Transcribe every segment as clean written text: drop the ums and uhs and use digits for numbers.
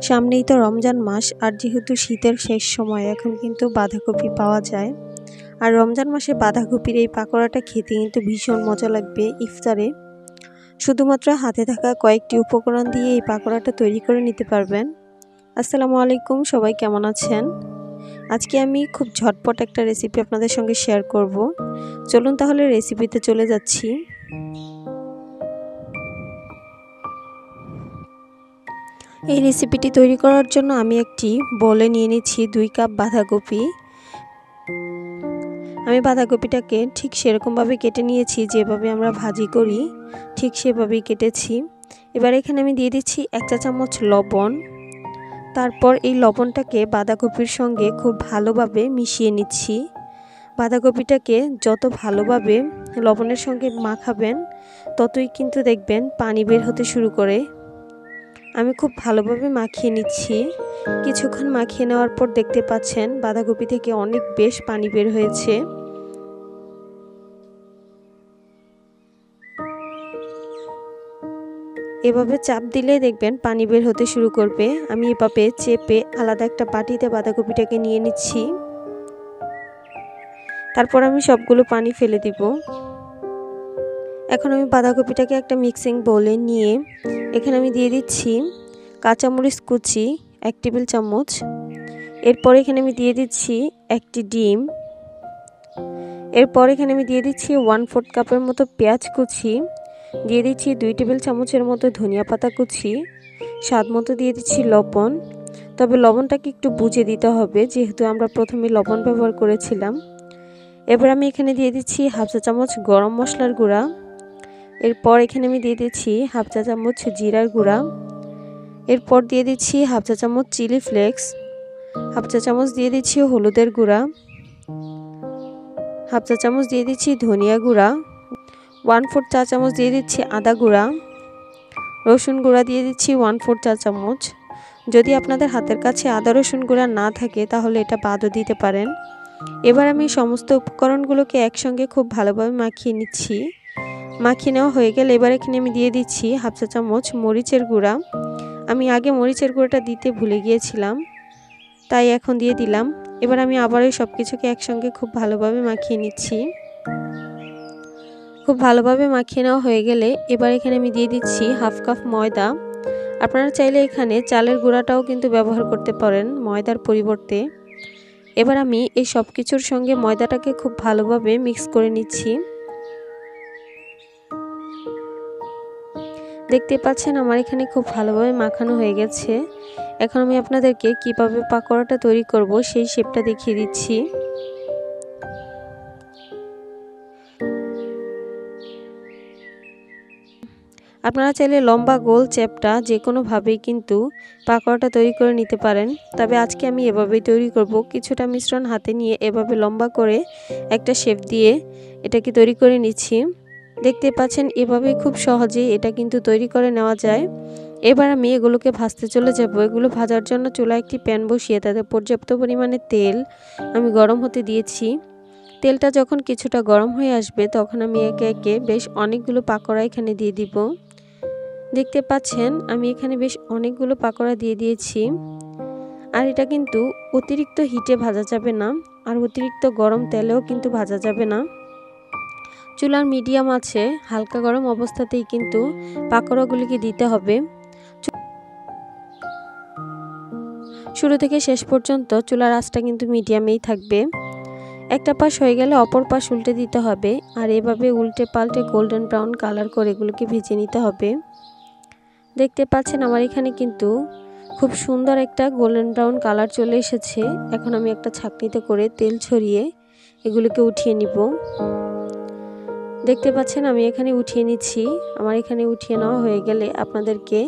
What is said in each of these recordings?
সামনেই তো রমজান মাস, আর যেহেতু শীতের শেষ সময় এখন কিন্তু বাঁধাকপি পাওয়া যায়। আর রমজান মাসে বাঁধাকপির এই পাকোড়াটা খেতে কিন্তু ভীষণ মজা লাগবে ইফতারে। শুধুমাত্র হাতে থাকা কয়েকটি উপকরণ দিয়ে এই পাকোড়াটা তৈরি করে নিতে পারবেন। আসসালামু আলাইকুম, সবাই কেমন আছেন? আজকে আমি খুব ঝটপট একটা রেসিপি আপনাদের সঙ্গে শেয়ার করব। চলুন তাহলে রেসিপিতে চলে যাচ্ছি। এই রেসিপিটি তৈরি করার জন্য আমি একটি বোলে নিয়ে নিচ্ছি 2 কাপ বাঁধাকপি। আমি বাঁধাকপিটাকে ঠিক সেরকমভাবে কেটে নিয়েছি, যেভাবে আমরা ভাজি করি ঠিক সেভাবেই কেটেছি। এবার এখানে আমি দিয়ে দিচ্ছি 1 চা চামচ লবণ। তারপর এই লবণটাকে বাঁধাকপির সঙ্গে খুব ভালোভাবে মিশিয়ে নিচ্ছি। বাঁধাকপিটাকে যত ভালোভাবে লবণের সঙ্গে মাখাবেন ততই কিন্তু দেখবেন পানি বের হতে শুরু করে। আমি খুব ভালোভাবে মাখিয়ে নিচ্ছি। কিছুক্ষণ মাখিয়ে নেওয়ার পর দেখতে পাচ্ছেন বাঁধাকপি থেকে অনেক বেশ পানি বের হয়েছে। এভাবে চাপ দিলে দেখবেন পানি বের হতে শুরু করবে। আমি এভাবে চেপে আলাদা একটা বাটিতে বাঁধাকপিটাকে নিয়ে নিচ্ছি। তারপর আমি সবগুলো পানি ফেলে দিব। এখন আমি বাঁধাকপিটাকে একটা মিক্সিং বোলে নিয়ে এখানে আমি দিয়ে দিচ্ছি কাঁচামরিচ কুচি 1 টেবিল চামচ। এরপর এখানে আমি দিয়ে দিচ্ছি একটি ডিম। এরপর এখানে আমি দিয়ে দিচ্ছি 1/4 কাপের মতো পেঁয়াজ কুচি। দিয়ে দিচ্ছি 2 টেবিল চামচের মতো ধনিয়া পাতা কুচি। স্বাদ মতো দিয়ে দিচ্ছি লবণ। তবে লবণটাকে একটু বুঝে দিতে হবে, যেহেতু আমরা প্রথমে লবণ ব্যবহার করেছিলাম। এবার আমি এখানে দিয়ে দিচ্ছি 1/2 চা চামচ গরম মশলার গুঁড়া। এরপর এখানে আমি দিয়ে দিচ্ছি 1/2 চা চামচ জিরার গুঁড়া। এরপর দিয়ে দিচ্ছি 1/2 চা চামচ চিলি ফ্লেক্স। 1/2 চা চামচ দিয়ে দিচ্ছি হলুদের গুঁড়া। 1/2 চা চামচ দিয়ে দিচ্ছি ধনিয়া গুঁড়া। 1/4 চা চামচ দিয়ে দিচ্ছি আদা গুঁড়া। রসুন গুঁড়া দিয়ে দিচ্ছি 1/4 চা চামচ। যদি আপনাদের হাতের কাছে আদা রসুন গুঁড়া না থাকে তাহলে এটা বাদও দিতে পারেন। এবার আমি সমস্ত উপকরণগুলোকে একসঙ্গে খুব ভালোভাবে মাখিয়ে নিচ্ছি। মাখিয়ে নেওয়া হয়ে গেলে এবার এখানে আমি দিয়ে দিচ্ছি 1/2 চা চামচ মরিচের গুঁড়া। আমি আগে মরিচের গুঁড়াটা দিতে ভুলে গিয়েছিলাম, তাই এখন দিয়ে দিলাম। এবার আমি আবার এই সব কিছুকে একসঙ্গে খুব ভালোভাবে মাখিয়ে নিচ্ছি। খুব ভালোভাবে মাখিয়ে নেওয়া হয়ে গেলে এবার এখানে আমি দিয়ে দিচ্ছি 1/2 কাপ ময়দা। আপনারা চাইলে এখানে চালের গুঁড়াটাও কিন্তু ব্যবহার করতে পারেন ময়দার পরিবর্তে। এবার আমি এই সব কিছুর সঙ্গে ময়দাটাকে খুব ভালোভাবে মিক্স করে নিচ্ছি। দেখতে পাচ্ছেন আমার এখানে খুব ভালোভাবে মাখানো হয়ে গেছে। এখন আমি আপনাদেরকে কিভাবে পাকোড়াটা তৈরি করব সেই শেপটা দেখিয়ে দিচ্ছি। আপনারা চাইলে লম্বা গোল চ্যাপটা যে কোনোভাবেই কিন্তু পাকোড়াটা তৈরি করে নিতে পারেন, তবে আজকে আমি এভাবেই তৈরি করব। কিছুটা মিশ্রণ হাতে নিয়ে এভাবে লম্বা করে একটা শেপ দিয়ে এটাকে তৈরি করে নিচ্ছি। দেখতে পাচ্ছেন এভাবেই খুব সহজেই এটা কিন্তু তৈরি করে নেওয়া যায়। এবার আমি এগুলোকে ভাজতে চলে যাব। এগুলো ভাজার জন্য চুলায় একটি প্যান বসিয়ে তাতে পর্যাপ্ত পরিমাণে তেল আমি গরম হতে দিয়েছি। তেলটা যখন কিছুটা গরম হয়ে আসবে তখন আমি একে একে বেশ অনেকগুলো পাকোড়া এখানে দিয়ে দিব। দেখতে পাচ্ছেন আমি এখানে বেশ অনেকগুলো পাকোড়া দিয়ে দিয়েছি। আর এটা কিন্তু অতিরিক্ত হিটে ভাজা যাবে না, আর অতিরিক্ত গরম তেলেও কিন্তু ভাজা যাবে না। চুলার মিডিয়াম আছে হালকা গরম অবস্থাতেই কিন্তু পাকোড়াগুলিকে দিতে হবে। শুরু থেকে শেষ পর্যন্ত চুলার আঁচটা কিন্তু মিডিয়ামেই থাকবে। একটা পাশ হয়ে গেলে অপর পাশ উল্টে দিতে হবে, আর এভাবে উল্টে পাল্টে গোল্ডেন ব্রাউন কালার করে এগুলোকে ভেজে নিতে হবে। দেখতে পাচ্ছেন আমার এখানে কিন্তু খুব সুন্দর একটা গোল্ডেন ব্রাউন কালার চলে এসেছে। এখন আমি একটা ছাঁকনিতে করে তেল ছড়িয়ে এগুলোকে উঠিয়ে নিব। দেখতে পাচ্ছেন আমি এখানে উঠিয়ে নিচ্ছি। আমার এখানে উঠিয়ে নেওয়া হয়ে গেলে আপনাদেরকে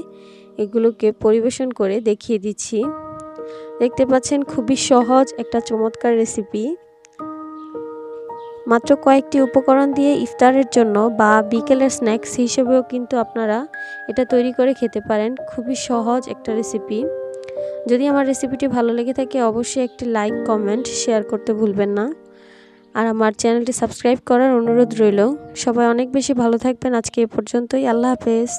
এগুলোকে পরিবেশন করে দেখিয়ে দিচ্ছি। দেখতে পাচ্ছেন খুবই সহজ একটা চমৎকার রেসিপি। মাত্র কয়েকটি উপকরণ দিয়ে ইফতারের জন্য বা বিকেলের স্ন্যাক্স হিসেবেও কিন্তু আপনারা এটা তৈরি করে খেতে পারেন। খুবই সহজ একটা রেসিপি। যদি আমার রেসিপিটি ভালো লেগে থাকে অবশ্যই একটি লাইক, কমেন্ট, শেয়ার করতে ভুলবেন না। আর আমার চ্যানেলটি সাবস্ক্রাইব করার অনুরোধ রইল। সবাই অনেক বেশি ভালো থাকবেন। আজকে এ পর্যন্তই। আল্লাহ হাফেজ।